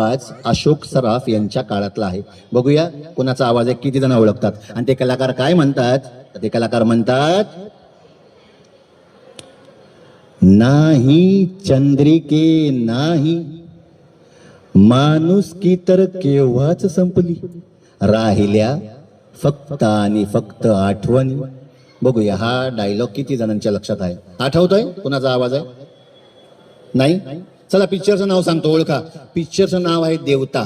आवाज अशोक सराफ यांच्या काळातला आहे. बघूया कोणाचा आवाज आहे, किती जण ओळखतात. आणि ते कलाकार काय म्हणतात? ते कलाकार म्हणतात, नाही चंद्रिके नाही, माणुसकी तर केव्हाच संपली, राहिल्या फक्त आणि फक्त आठवणी. बघूया हा डायलॉग किती जणांच्या लक्षात आहे. आठवतोय कोणाचा आवाज आहे? नाही. चला पिक्चरचं नाव सांगतो, ओळखा. पिक्चरचं नाव आहे देवता.